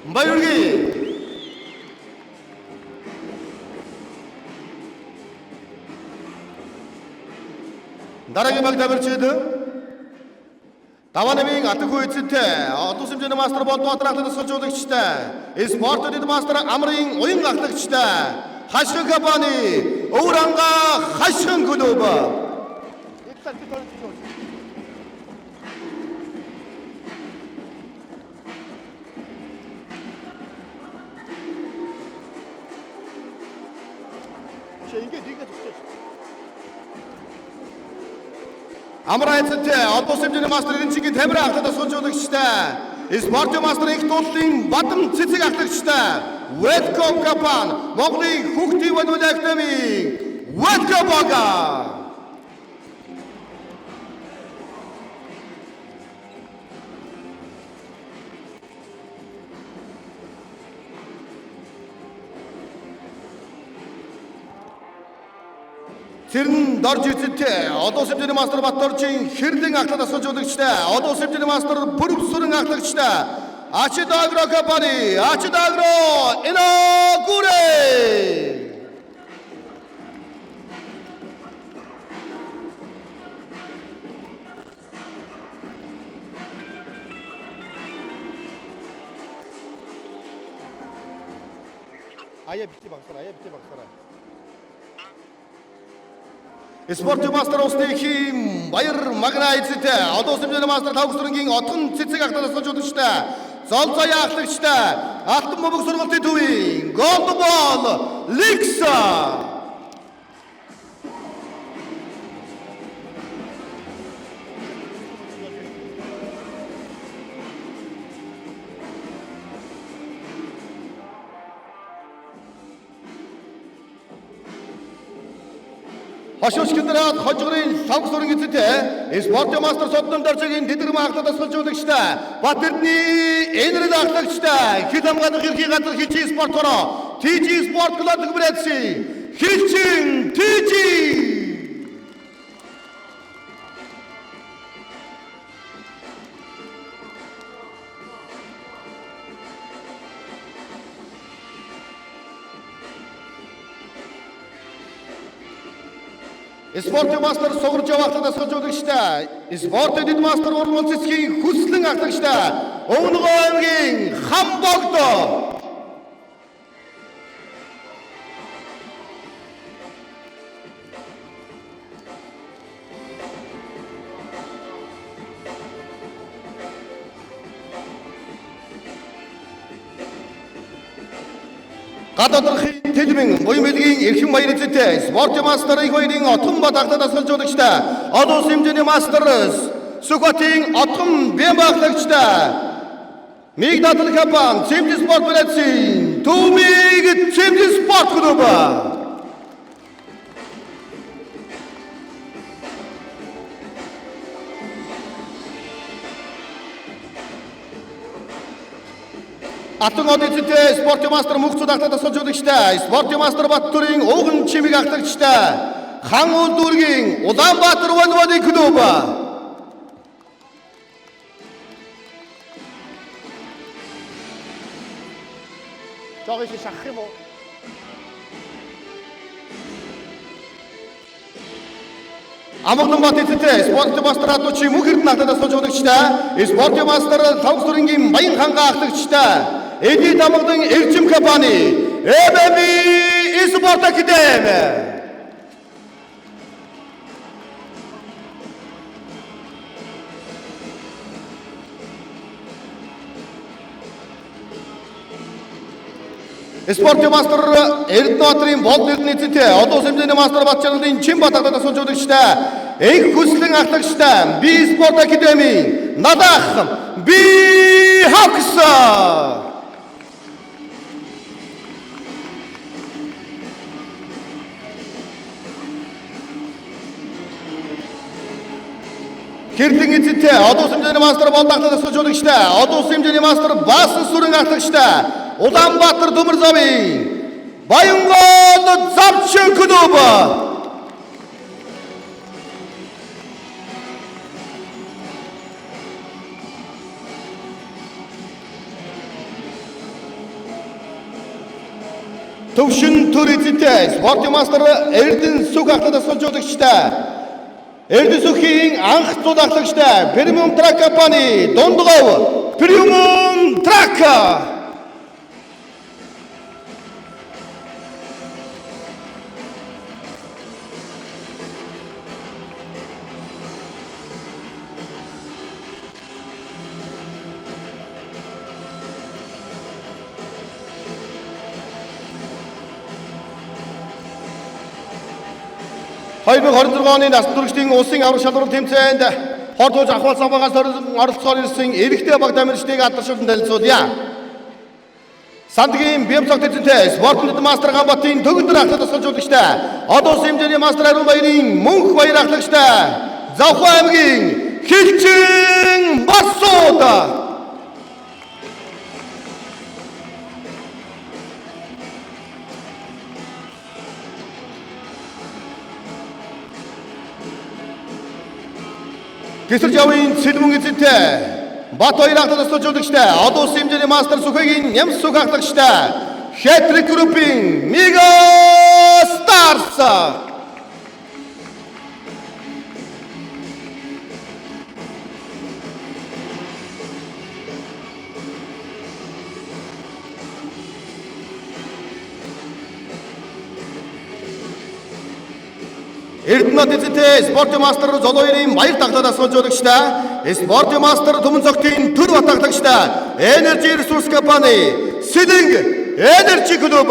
Баярги. Дараагийн баг тавирчид Таванамын атггүй эзэнтэй олон хэмжээний мастер Болдбаатар ахлах суулжуулагчтай спортын мастер Амрын уян ахлагчтай Хашгин компани Өвранга Хашгин клуб Амрайцтай олон хэмжээний мастер Энчигийн Тамир ахлах суулжуулагчтай спортын мастер их тууллын Бадам Цэцэг ахлагчтай Welcome Japan Монголын хүүхдийн боловсрол академи Welcome Бага Тэрэн дорж эзэнтэй олон хэмжээний мастер Баторжийн Хэрлэн ахлах суулжуулагчтай олон хэмжээний мастер Бүрвсүрэн ахлагчтай Ачид Агро компани Ачид Агро инаугурэ Ая бити багсараа Спортын мастер Устейхим Баяр Магнайцтэй олон хэмжээний мастер Тавгсрынгийн Отгон Цэцэг ахлах суулжуулагчтай Золцой ахлагчтай Алтан бөмбөг сургалтын төвийн Голдбол Ликса Хошууч генерал хожгорын Савгсурын эзэнтэй спортын мастер Содном Даржигийн Дэдгэрм ахлах суулжуулагчтай Батэрдний Энэрэл ахлагчтай хэд хамгаалах эрхийн газар хичээл спортороо TG Sport Club брэдси Хилчин TG Спортын мастер Сугарж ахлах суулжуулагчтай спортын мастер Урмал Цэцгийн Хүслэн ахлагчтай Өвнөгөө аймгийн Хамбогдо Гадаадын Тэлмэн буян мэлгийн эрхэм баяр эзэнтэй спортын мастер их хоёрын Отгонбат ахлах суулжуулагчтай олон хэмжээний мастер Сүхбатын Отгон Бэм ахлагчтай Мигдатал компани Цэмжи спорт брэдси Төвмиг Цэмжи спорт клуб Алтан од эзэнтэй спортын мастер Мөхцөд ахлах суулжуулагчтай спортын мастер Баттүрийн Өвгөн Чимиг ахлагчтай Хан Улдүргийн Улаанбаатар волейбол клуб Жогоо шахах юм уу? Амгалан бат эзэнтэй спортын мастер Адуучи Мөхөрдөн ахлах суулжуулагчтай спортын мастер Тавгсрынгийн Баян ханга ахлагчтай Эдит Амгалан Эрчим компани ММИ Спорт Академи спортын мастер Эрдэнэбаатарын Болд Эрдэнэцтэй олон хэмжээний мастер Батчаалын Чимбат ахлах суулжуулагчтай Их Хүслэн ахлагчтай Би Спорт Академи Надах Би Хокс Хэрлэн эзэнтэй олон хэмжээний мастер Болд ахлах суулжуулагчтай олон хэмжээний мастер Баасан Сүрэн ахлагчтай Улаанбаатар Төмөрзовын Баянгол Завчин клуб Төвшин төр эзэнтэй спортын мастер Эрдэнэсүх ахлагч суулжуулагчтай. Эрдэнэсүхийн анх зузаглагчтай Премиум Трак компани Дундгов Премиум Трак. Хайрын 26 оны насны туршлагын улсын аврах шалралт тэмцээнд хордуулж ахвал самбаагаас оролцохоор ирсэн эрэгтэй баг дамжигчдыг алдаршуулсан танилцуулъя. Сандгийн Бямцог эзэнтэй спортын мастер Ганбатын төгөлдөр ахлагч суулжуулагчтай. Одоо хэмжээний мастер Ариун баярын мөнх баяр ахлагчтай. Завхан аймгийн Хилчин Басууд. Гэсэрч явын Сэлмүн эзэнтэй Бат баяр ахлагч суулжуулагчтай. Одоо хэмжээний мастер Сүхэгийн Нямсүх ахлагчтай. Хэтрик группийн Мега Старс. Эрдэнэт эзэнтэй спортын мастер Золоёрын баяр тагтаадаас суулжуулагчтай. Спортын мастер Түмэн цогтын төр батаглагчтай. Energy Resource компани Сэлэнг Energy клуб.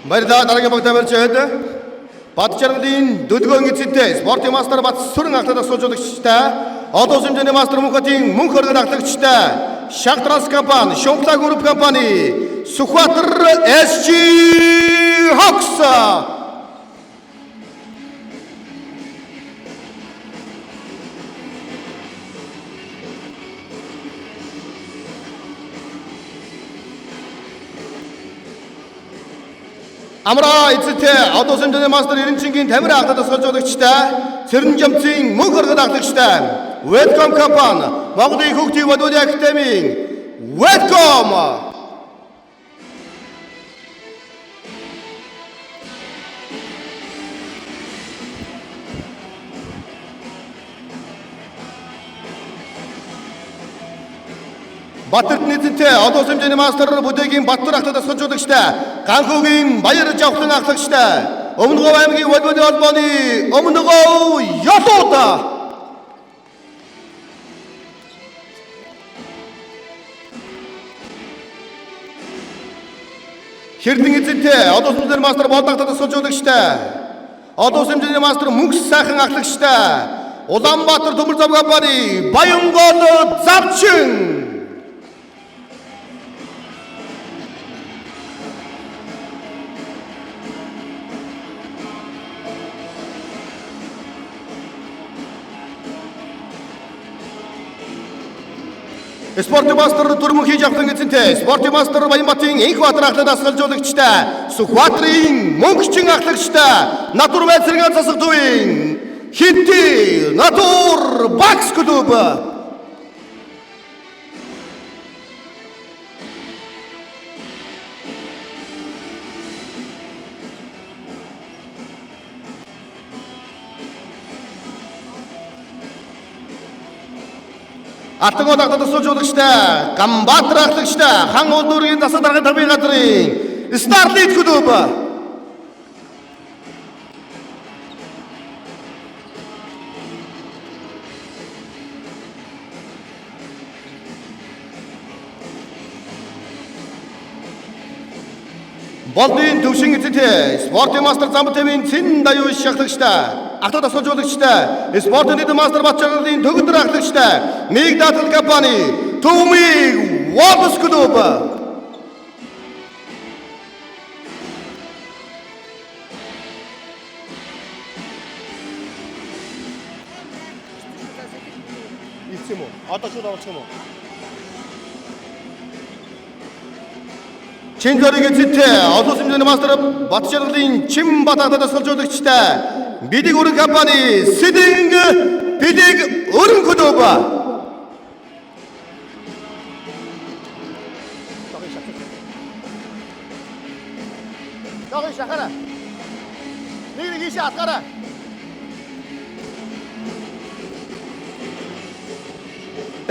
Баярлалаа дараагийн багтаа барьж Батчаргалын Дүлгөөн эзэнтэй спортын мастер Бат Сүрэн ахлагч суулжуулагчтай. Одоо хэмжээний мастер Мөнхөтийн мөнх өргөн ахлагчтай. Шаг Транс компани, Шомпла групп компани, Сүхбаатар SG Hawks. Амра эзэнтэй одоо хэмжээний мастер Эренчингийн Тамир ахлагч суулжуулагчтай. Цэрэн жамцын мөнх өргөн ахлагчтай. Welcome компани, Монголын хөгжлийн бодвол академийн Welcome. Баттэртний эзэнтэй одоо хэмжээний мастер Бүдэгийн Баттар ахлагч суулжуулагчтай. Ганхуугийн Баяр Жавхлан ахлагчтай. Өмнөгов аймгийн волейбол холбооны Өмнөгов Ёлууд. Хэрдэн эзэнтэй одоо хэмжээний мастер Болдог ахлагч суулжуулагчтай. Одоо хэмжээний мастер Мөнх сайхан ахлагчтай. Улаанбаатар төмөр зам компани Баянгол Завчин. Спортын мастер Дүрмөнхийн Жавхан эзэнтэй спортын мастер Баянбатын Энхбаатар ахлагч суулжуулагчтай. Сүхбаатарын мөнхчин ахлагчтай. Натур байцрын засаг төвийн Хинти Натур Бакс клуб. Алтангол ахлагч суулжуулагчтай. Ганбаатар ахлагчтай. Хан улдуургийн засаг даргын тавийн газрын Старлит клуб. Болдын төвшин эзэнтэй спортын мастер Замбатавын Цэн Даюу шахлагчтай. Ахлагч суулжуулагчтай. Спортын мастер Батчаргалын төгөлдөр ахлагчтай. Миг даатгал компани Төвмиг Wolves клуб. Ицэм үү? Одоо ч давалчих юм уу? Чинжорыг эзэнтэй олон сүмжээний мастер Батчаргалын Чин Батагдад солилцуулагчтай Бидэг өргөн компани Сэдинг Бидэг өргөн клуб Жогын шахара. Нэг ийшээ атгаарай.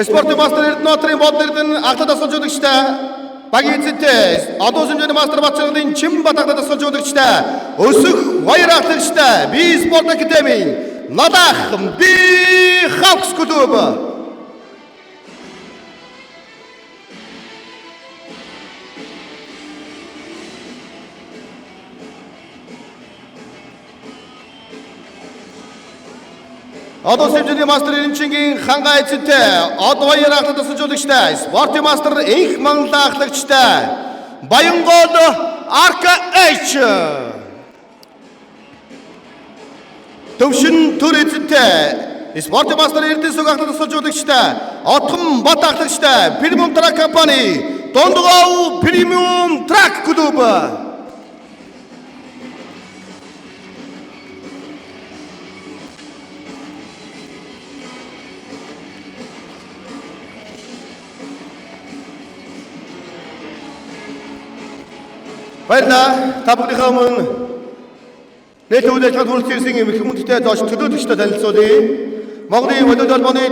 Спорт мастер Эрдэнэтрийн бодлогын агтад асуулжуулагчтай багийн эзэнтэй одоо сүмжээний мастер Батчаргалын Чин Батагдад асуулжуулагчтай өсөх баяр ахлагчтай Би спорт академийн Надах Би Хавкс клуб одоо сүмжээний мастер Эренчингийн хангаа эзэнтэй одоо баяр ахлах тасалжуулагчтай спортын мастер Энх Манлаа ахлагчтай Баянгол Арка H Төвшин төр эзэнтэй спортын мастер Эрдэнэсүг ахлах тасалжуулагчтай Отхон Бат ахлагчтай Премиум Трак компани Дондгов Премиум Трак клуб Баярлалаа. Та бүхнийхээ өмнө нийт үйл ажиллагаанд хүрэлцэн ирсэн хүмүүсттэй зооч төлөөлөгчдөө танилцуулъя. Монголын волейбол холбооны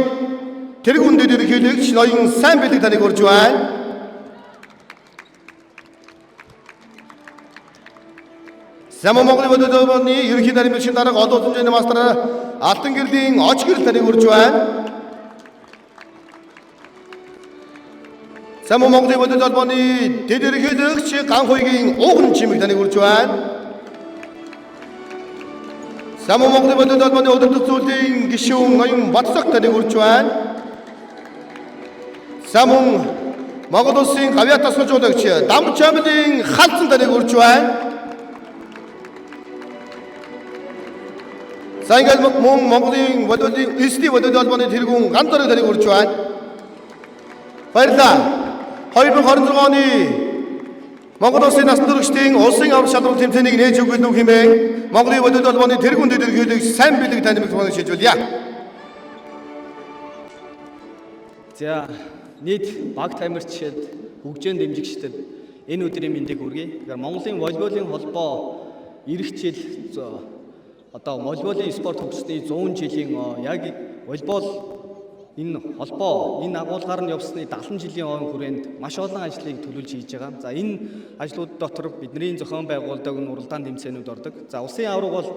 тэргүүн дэд ерөнхийлөгч ноён сайн бэлэг таныг урьж байна. Саму Монголын волейбол холбооны ерөнхий нарийн бичгийн дарга одоо сүмжээний мастер Алтан гэрлийн оч гэрэл таныг урьж байна. Саму Монголын волейбол холбооны дэд ерөнхийлөгч Ганхойгийн ууган чимэг таныг урьж байна. Саму Монголын волейбол холбооны удирдах зүйлийн гишүүн ноён Батцаг таныг урьж байна. Саму Монгол улсын гавьяат тасалжуулагч Дамжамлын Халцан таныг урьж байна. Сангал Монголын волейболын эсний волейбол холбооны тэргүүн Ганцорыг таныг урьж байна. Баярлалаа. 2026 оны Монгол улсын насан туршидын улсын аврал шалралт тэмцээнийг нээж өгөх нь хэмээн Монголын волейбол холбооны тэргүүн дэд ерөнхийлөгч сайн бэлэг танд микрофоныг шилжүүлье. За нийт баг тамирчид хөгжөөнд дэмжигчдэд энэ өдрийн мэндийг хүргэе. Тэгэхээр Монголын волейболын холбоо эх жил одоо волейболын спорт хөгжсөний 100 жилийн яг волейбол энэ холбоо энэ агуулгаар нь явсны 70 жилийн хүрээнд маш олон ажлыг төлөвлөж хийж байгаа. За энэ ажлууд дотор бидний зохион байгуулдаг уралдаан тэмцээнүүд ордог. За улсын аварга бол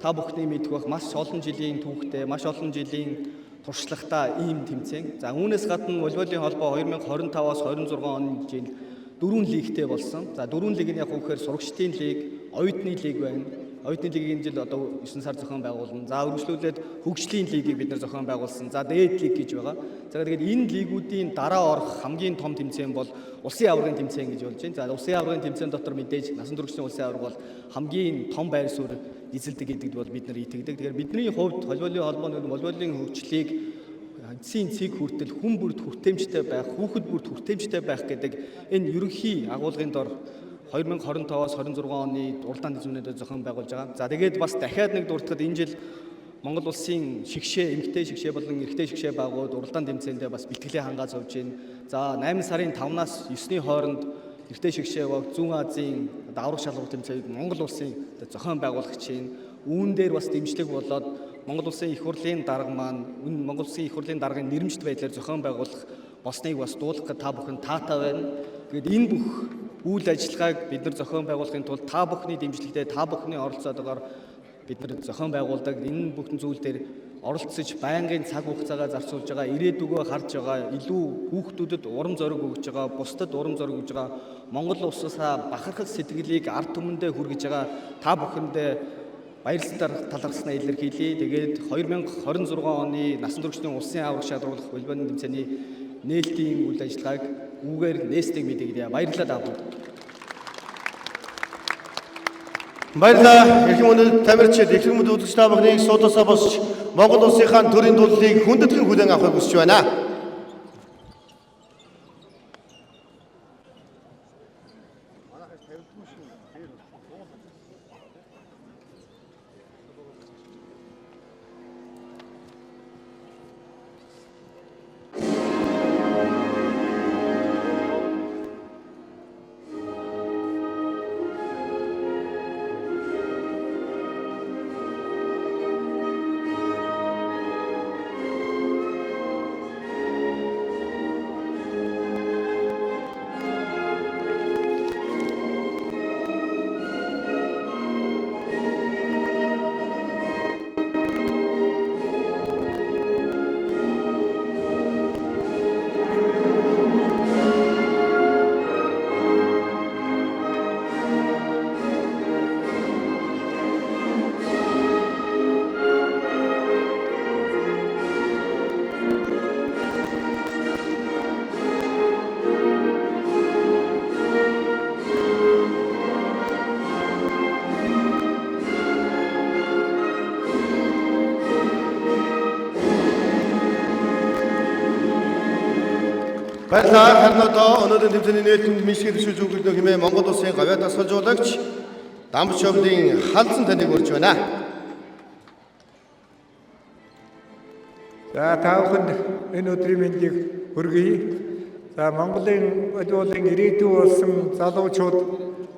та бүхний мэдэх бах маш олон жилийн түүхтэй, маш олон жилийн туршлагатай ийм тэмцээн. За үүнээс гадна волейболын холбоо 2025-аас 26 оны жил 4 лигтэй болсон. За 4 лиг нь яг үхээр сурагчдын лиг, оюутны лиг байна. Оюутны лигийн жил одоо 9 сар зохион байгуулна. За үргэлжлүүлээд хөгжлийн лигийг бид нар зохион байгуулсан. За дээд лиг гэж байгаа. За тэгээд энэ лигүүдийн дараа орох хамгийн том тэмцээн бол улсын аваргын тэмцээн гэж болж байна. За улсын аваргын тэмцээн дотор мэдээж насан туршийн улсын аварга бол хамгийн том байр суурь эзэлдэг гэдэгт бол бид нар итгэдэг. Тэгэхээр бидний хувьд волейболын холбооны волейболын хөгжлийг эцсийн цэг хүртэл хүн бүрд хүртээмжтэй байх, хүүхэд бүрд хүртээмжтэй байх гэдэг энэ ерөнхий агуулгын дор 2025-аас 26 оны уралдаан тэмцээнүүдэд зохион байгуулж байгаа. За тэгээд бас дахиад нэг дуртахад энэ жил Монгол улсын шигшээ, эмэгтэй шигшээ болон эрэгтэй шигшээ байгууд уралдаан тэмцээндээ бас бэлтгэлээ хангааж явж байна. За 8 сарын 5-наас 9-ний хооронд эрэгтэй шигшээ баг Зүүн Азийн аврах шалралт тэмцээнийг Монгол улсын зохион байгуулагч чинь үүн дээр бас дэмжлэг болоод Монгол улсын их хурлын дарга маань Монгол улсын их хурлын даргын нэрмжт байдлаар зохион байгуулах болсныг бас дуулах та бүхэн таатай байна. Тэгээд энэ бүх үйл ажиллагааг бид нар зохион байгуулахын тулд та бүхний дэмжлэгтэй, та бүхний оролцоотойгоор бид нар зохион байгуулдаг. Энэ бүхэн зүйл дээр оролцож байнгын цаг хугацаагаа зарцуулж байгаа, ирээдүгөө харж байгаа, илүү хүүхдүүдэд урам зориг өгж байгаа, бусдад урам зориг өгж байгаа, Монгол улсаасаа бахархах сэтгэлийг ард түмэндээ хүргэж байгаа та бүхэндээ баярлалаар талархснаа илэрхийлье. Тэгээд 2026 оны насан туршийн улсын аварга шалруулах волейболын тэмцээний нээлтийн үйл ажиллагааг үгээр нээсдэг мэдээлье. Баярлалаа та бүхэнд. Баярлалаа. Эрхэм үндэт тамирчид, эрхэм үндэт үзэгч та бүхнийг суудаасаа босч Монгол улсынхаа төрийн дуулыг хүндэтгэн хүлээн авахыг хүсэж байна. Баярлалаа. Харин одоо өнөөдрийн тэмцээний нээлттэнд мишгийг төшөөж өгөх хэмээн Монгол Улсын гавьяа тасгалжуулагч Дамбч Шовлын халдсан таныг урьж байна. За та бүхэнд энэ өдрийн мэндийг хүргэе. За Монголын волейболын ирээдүй болсон залуучууд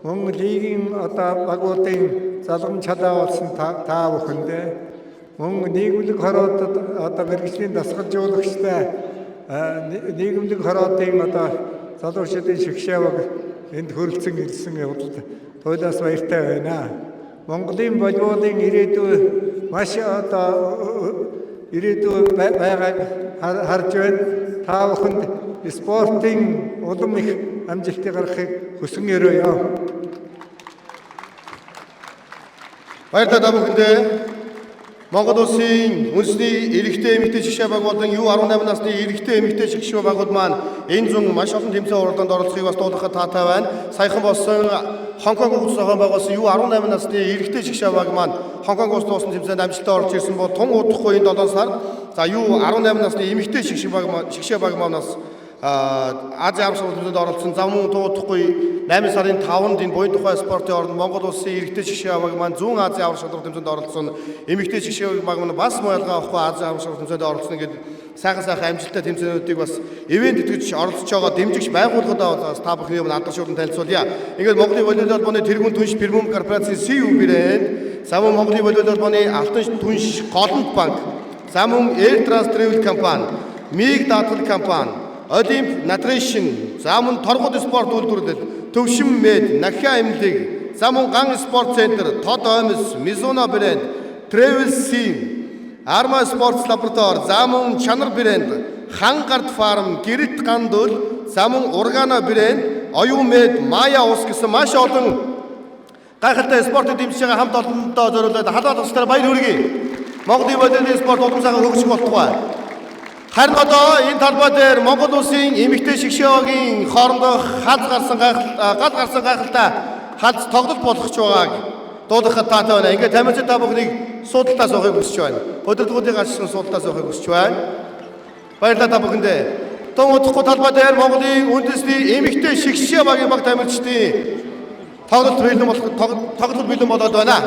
мөн лигийн одоо багуудын залгамж халаа болсон та бүхэндээ мөн нийгэмлэг хороодод одоо мэргэжлийн дасгалжуулагчтай нийгэмлэг хороодын одоо залуучуудын шигшээ баг энд хөрөлцөн ирсэн явдал туйлаас баяртай байна. Монголын волейболын ирээдүй маш одоо ирээдүй байгааг харж байна. Та бүхэнд спортын улам их амжилтыг гаргахыг хүсэн өрөөё. Баярлалаа та бүхэндээ. Монгол Улсын үндэсний эрэгтэй эмэгтэй шигшээ баг болон U18 насны эрэгтэй эмэгтэй шигшээ багууд маань энэ зүүн маш олон тэмцээн уралдаанд оролцохыг бас дуулахад таатай байна. Саяхан болсон Хонконг улс зохион байгуулсан U18 насны эрэгтэй шигшээ баг маань Хонконг улс туусан тэмцээнд амжилттай орж ирсэн бол тун удахгүй энэ 7 сард за U18 насны эмэгтэй шигшээ баг манаас Азийн аврах сургалтанд оролцсон зам мөн туудахгүй 8 сарын 5-нд энэ буян тухай спортын орнд Монгол Улсын эрэгтэй шигшээ баг маань зүүн Азийн аврах сургалт тэмцээнд оролцсон эмэгтэй шигшээ баг маань бас мойлгоо авахгүй Азийн аврах сургалт тэмцээнд оролцсон гэдэг сайхан амжилттай тэмцээнүүдийг бас ивент итгэж оролцож байгаа дэмжигч байгууллагуудаа бас та бүхний өмнө алдаршуулан танилцуулъя. Ингээд Монголын волейбол холбооны тэргүүн түнш Премиум корпорацийн CEO брэнд, за мөн Монголын волейбол холбооны алтан түнш Голланд банк, за мөн Air Trans Travel компани, МИГ даатгал компани, Олимп Nutrition, за мөн торгууд спорт үйлдвэрлэл, Төвшин Мед, Нахиа эмнэлэг, за мөн Ган спорт центр, Тод Омс, Мизуна брэнд, Travel Sim, Арма спортс лаборатори, за мөн Чанар брэнд, Хангард фарм, Гэрэлт гандул, за мөн Ургана брэнд, Оюун Мед, Мая ус гэсэн маш олон гайхалтай спортын дэмжиж байгаа хамт олондоо зориулаад халаалт устдаа баяр хүргэе. Монголын волейбол спорт улам сайхан хөгжих болтугай. Харин одоо энэ талбай дээр Монгол Улсын эмэгтэй шигшээгийн хоорондох гал гарсан гайхалтай халз тоглолт болох ч байгааг дуулахад таатай байна. Ингээд тамирчин та бүхнийг суудалтаас авахыг хүсэж байна. Өдөртгүүдийн гашуун суудалтаас авахыг хүсэж байна. Баярлалаа та бүхэндээ. Тун удахгүй талбай дээр Монголын үндэсний эмэгтэй шигшээ багийн баг тамирчдын тоглолт бэлэн болоод байна.